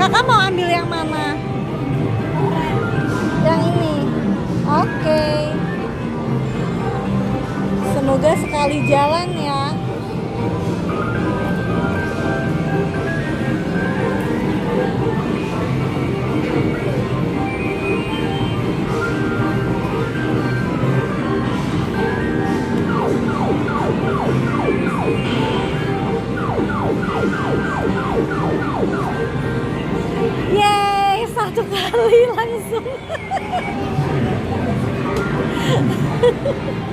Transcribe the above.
Kakak mau ambil yang mana? Yang ini. Oke. Semoga sekali jalan ya. Yeay, satu kali langsung.